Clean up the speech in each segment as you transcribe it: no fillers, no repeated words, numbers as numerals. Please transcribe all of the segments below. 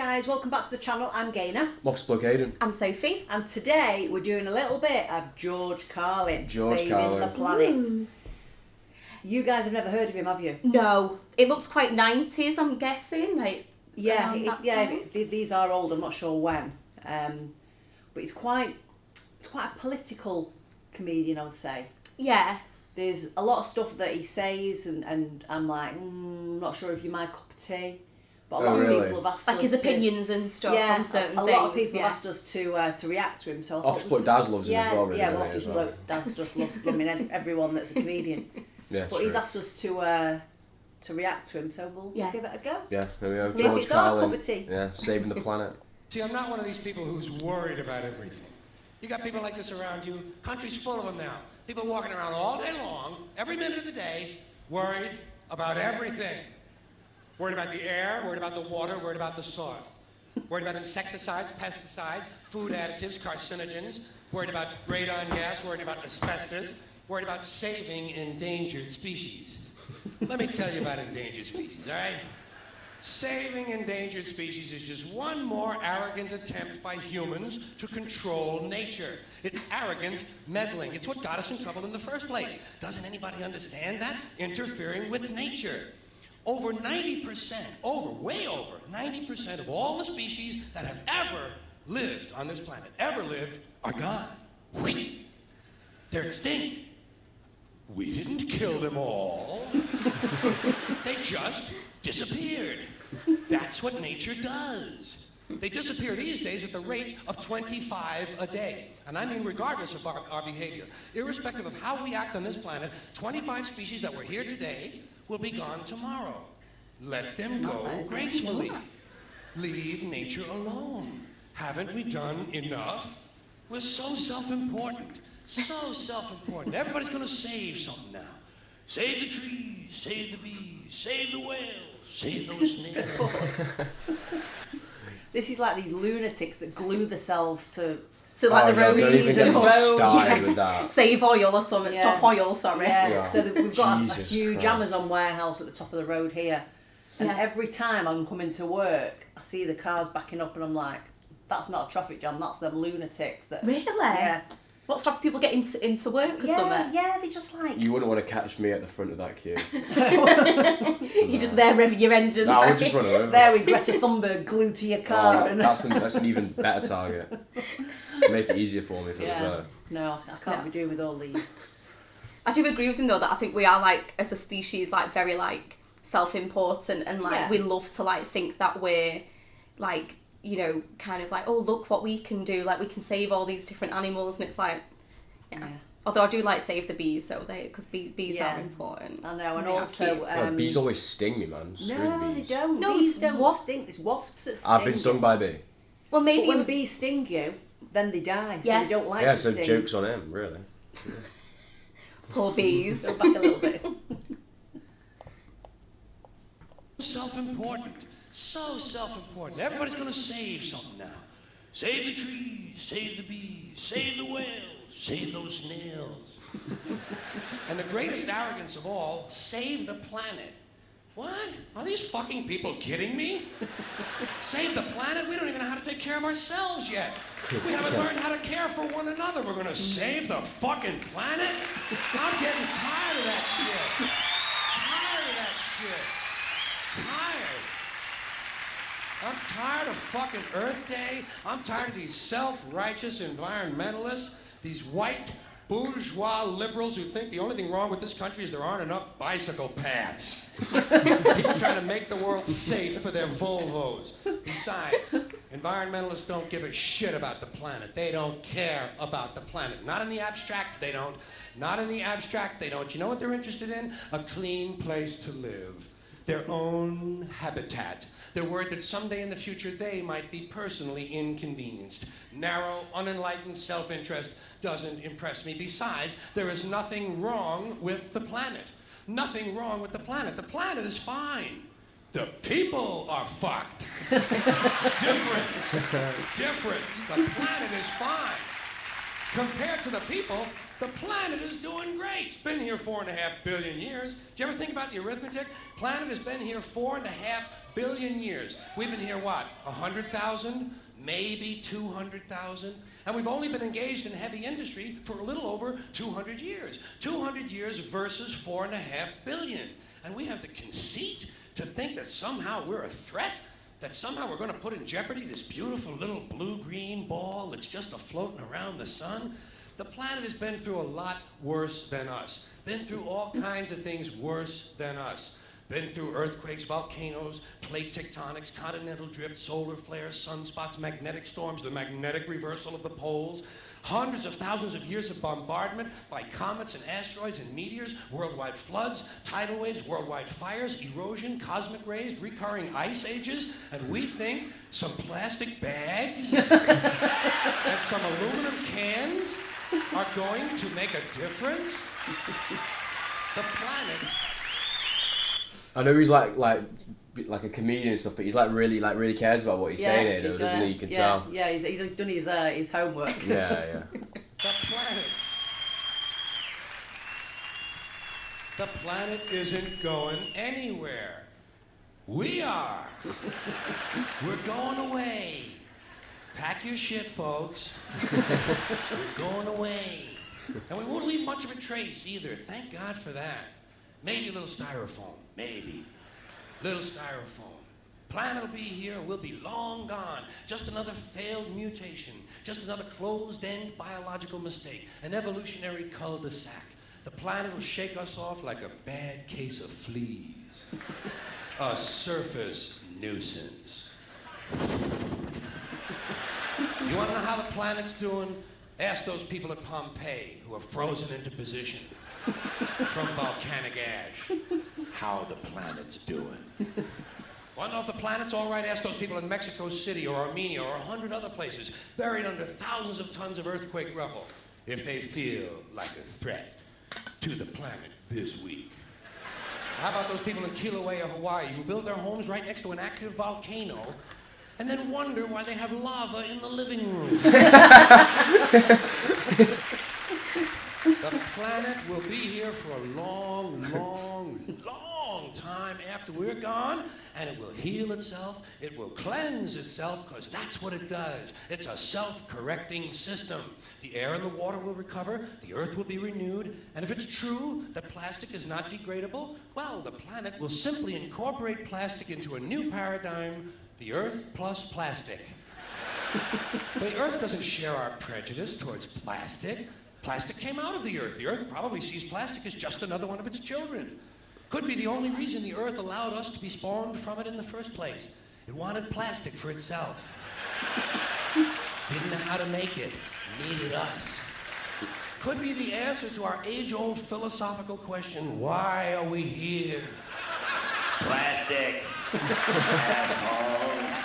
guys, welcome back to the channel. I'm Gaynor. Moff's bloke Aidan. I'm Sophie. And today we're doing a little bit of George Carlin. Saving Carlin. the planet. You guys have never heard of him, have you? No. It looks quite 90s, I'm guessing. Like, these are old, I'm not sure when. But he's quite a political comedian, I would say. Yeah. There's a lot of stuff that he says and I'm like, not sure if you're my cup of tea. But a lot of people have asked us like his opinions and stuff on certain things. A lot of people have asked us to react to him. So Moff's bloke Daz loves him as well, really. Yeah, Moff's bloke Daz just loves everyone that's a comedian. Yeah, but he's asked us to react to him, so we'll give it a go. Yeah, there we go. See George Carlin. Yeah, saving the planet. See, I'm not one of these people who's worried about everything. You got people like this around you. Country's full of them now. People walking around all day long, every minute of the day, worried about everything. Worried about the air, worried about the water, worried about the soil. Worried about insecticides, pesticides, food additives, carcinogens. Worried about radon gas, worried about asbestos. Worried about saving endangered species. Let me tell you about endangered species, all right? Saving endangered species is just one more arrogant attempt by humans to control nature. It's arrogant meddling. It's what got us in trouble in the first place. Doesn't anybody understand that? Interfering with nature. Over 90%, way over 90% of all the species that have ever lived on this planet, are gone. Whoosh. They're extinct. We didn't kill them all. They just disappeared. That's what nature does. They disappear these days at the rate of 25 a day. And I mean regardless of our behavior. Irrespective of how we act on this planet, 25 species that were here today will be gone tomorrow. Let them go gracefully. Leave nature alone. Haven't we done enough? We're so self-important. So self-important. Everybody's going to save something now. Save the trees, save the bees, save the whales, save those snails. This is like these lunatics that glue themselves to like the roadies and with that. Save oil or something, stop oil, sorry. Yeah. So we've got a huge Christ. Amazon warehouse at the top of the road here. And every time I'm coming to work, I see the cars backing up and I'm like, that's not a traffic jam, that's them lunatics. That Really? Yeah. What stopped people getting into work or something? Yeah, they just like... You wouldn't want to catch me at the front of that queue. You're just there revving your engine. No, I would just run over. There with Greta Thunberg glued to your car. That's an even better target. Make it easier for me. No, I can't be doing with all these. I do agree with him though that I think we are like as a species like very like self-important and like we love to like think that we're like, you know, kind of like, oh look what we can do, like we can save all these different animals, and it's like although I do like save the bees though, because bees are important. I know, and also bees always sting me, man. No, they don't. No, bees don't sting. It's wasps that sting. I've been stung by a bee. Well, maybe but when bees sting you, then they die. So they don't like to so sting. joke's on him, really. poor bees. Go back a little bit. Self-important. So self-important. Everybody's going to save something now. Save the trees, save the bees, save the whales, save those snails. And the greatest arrogance of all, save the planet. What? Are these fucking people kidding me? Save the planet? We don't even know how to take care of ourselves yet. We haven't learned how to care for one another. We're going to save the fucking planet? I'm getting tired of that shit. I'm tired of fucking Earth Day. I'm tired of these self-righteous environmentalists, these white bourgeois liberals who think the only thing wrong with this country is there aren't enough bicycle paths. People trying to make the world safe for their Volvos. Besides, environmentalists don't give a shit about the planet. They don't care about the planet. Not in the abstract, they don't. Not in the abstract, they don't. You know what they're interested in? A clean place to live. Their own habitat. They're worried that someday in the future they might be personally inconvenienced. Narrow, unenlightened self-interest doesn't impress me. Besides, there is nothing wrong with the planet. Nothing wrong with the planet. The planet is fine. The people are fucked. Difference. The planet is fine. Compared to the people, The planet is doing great. It's been here 4.5 billion years. Did you ever think about the arithmetic? Planet has been here 4.5 billion years. We've been here, what, 100,000? Maybe 200,000? And we've only been engaged in heavy industry for a little over 200 years. 200 years versus 4.5 billion. And we have the conceit to think that somehow we're a threat? That somehow we're going to put in jeopardy this beautiful little blue-green ball that's just a-floating around the sun? The planet has been through a lot worse than us. Been through all kinds of things worse than us. Been through earthquakes, volcanoes, plate tectonics, continental drift, solar flares, sunspots, magnetic storms, the magnetic reversal of the poles, hundreds of thousands of years of bombardment by comets and asteroids and meteors, worldwide floods, tidal waves, worldwide fires, erosion, cosmic rays, recurring ice ages, and we think some plastic bags and some aluminum cans are going to make a difference? The planet... I know he's like a comedian and stuff, but he's really cares about what he's saying here, though, doesn't he? You can tell. Yeah, he's done his homework. Yeah. The planet isn't going anywhere. We are. We're going away. Pack your shit, folks. We're going away. And we won't leave much of a trace either. Thank God for that. Maybe a little styrofoam. Maybe. Little styrofoam. Planet will be here and we'll be long gone. Just another failed mutation. Just another closed-end biological mistake. An evolutionary cul-de-sac. The planet will shake us off like a bad case of fleas. A surface nuisance. You want to know how the planet's doing? Ask those people at Pompeii who are frozen into position from volcanic ash how the planet's doing. Want to know if the planet's all right? Ask those people in Mexico City or Armenia or 100 other places buried under thousands of tons of earthquake rubble if they feel like a threat to the planet this week. How about those people in Kilauea, Hawaii, who build their homes right next to an active volcano and then wonder why they have lava in the living room? The planet will be here for a long, long, long time after we're gone, and it will heal itself, it will cleanse itself, because that's what it does. It's a self-correcting system. The air and the water will recover, the earth will be renewed, and if it's true that plastic is not degradable, well, the planet will simply incorporate plastic into a new paradigm, the earth plus plastic. The earth doesn't share our prejudice towards plastic. Plastic came out of the earth. The earth probably sees plastic as just another one of its children. Could be the only reason the earth allowed us to be spawned from it in the first place. It wanted plastic for itself. Didn't know how to make it. Needed us. Could be the answer to our age-old philosophical question, why are we here? Plastic. Assholes.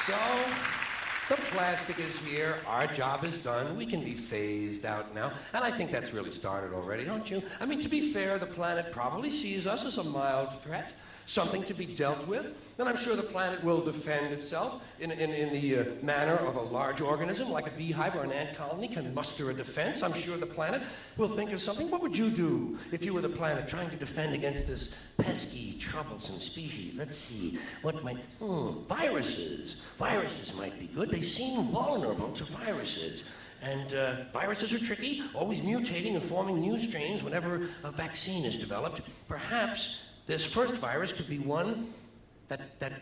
So, the plastic is here, our job is done, we can be phased out now, and I think that's really started already, don't you? I mean, to be fair, the planet probably sees us as a mild threat, something to be dealt with, and I'm sure the planet will defend itself in the manner of a large organism, like a beehive or an ant colony can muster a defense. I'm sure the planet will think of something. What would you do if you were the planet trying to defend against this pesky, troublesome species? Let's see, what might, viruses. Viruses might be good. They seem vulnerable to viruses. And viruses are tricky, always mutating and forming new strains whenever a vaccine is developed. Perhaps this first virus could be one that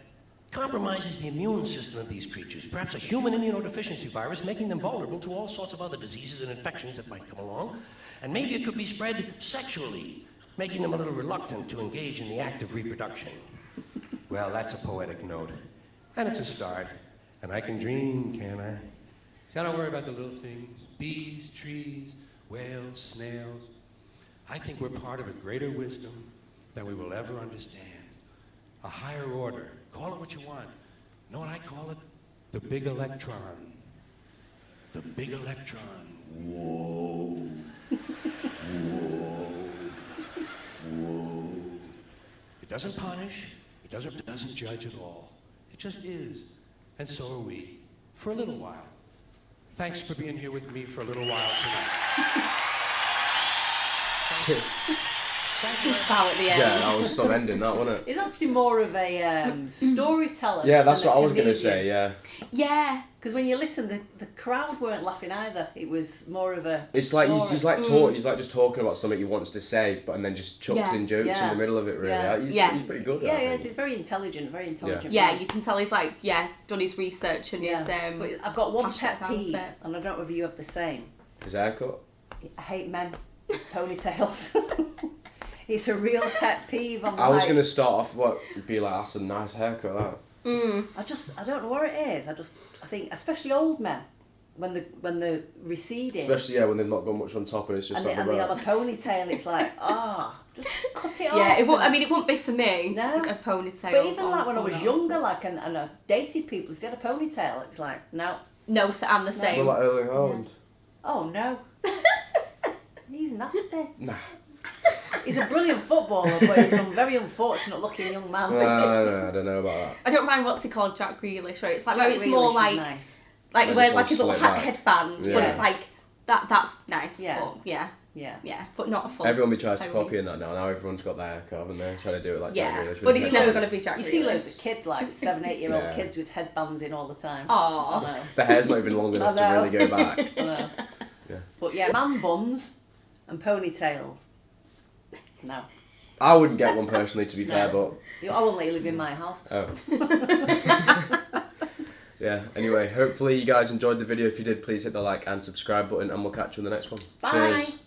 compromises the immune system of these creatures. Perhaps a human immunodeficiency virus, making them vulnerable to all sorts of other diseases and infections that might come along. And maybe it could be spread sexually, making them a little reluctant to engage in the act of reproduction. Well, that's a poetic note. And it's a start. And I can dream, can I? See, I don't worry about the little things. Bees, trees, whales, snails. I think we're part of a greater wisdom than we will ever understand. A higher order. Call it what you want. You know what I call it? The big electron. The big electron. Whoa. Whoa. Whoa. It doesn't punish. It doesn't judge at all. It just is. And so are we. For a little while. thanks for being here with me for a little while tonight. Thank you. Thank you. Bow at the end. Yeah, that was some ending, that, wasn't it? He's actually more of a storyteller. Yeah, that's than what a I was going to comedian. say, yeah. Yeah. Because when you listen, the crowd weren't laughing either. It was more of a. It's like story. he's like just talking about something he wants to say, but and then just chucks in jokes in the middle of it. Really, he's pretty good. Yeah, he is. He's very intelligent. Very intelligent. Yeah, you can tell he's like done his research and his. But I've got one passionate pet peeve, about it. and I don't know if you have the same. His haircut. I hate men with ponytails. It's a real pet peeve. I was gonna start off be like, that's a nice haircut. That. I don't know what it is. I think especially old men when they're receding. Especially when they've not got much on top and it's just and they have a ponytail. It's like just cut it off. Yeah, it won't be for me. No. A ponytail. But even on like when I was someone younger, else. and I dated people, if they had a ponytail, it's like no. No, so I'm the same. Like Erling Haaland. Oh no. He's nasty. Nah. He's a brilliant footballer, but he's a very unfortunate looking young man. No, I don't know about that. I don't mind what's he called, Jack Grealish, right? It's like Jack where it's Grealish more is like nice. like he wears like his little slick back. headband, but it's like that's nice. Yeah. But yeah, but not a full. Everyone tries to pony. copy that now. Now everyone's got their haircut, haven't they? Trying to do it like Yeah, Jack Grealish. but it's never going to be Jack Grealish. You see loads of kids, like 7, 8-year-old Yeah. kids with headbands in all the time. Aww. I know. The hair's not even long enough to I know. really go back. I know. Yeah. But yeah, man buns and ponytails. No. I wouldn't get one personally, to be fair, but I won't let you live in my house. oh. Yeah. Anyway, hopefully you guys enjoyed the video. If you did, please hit the like and subscribe button, and we'll catch you in the next one. Bye. Cheers.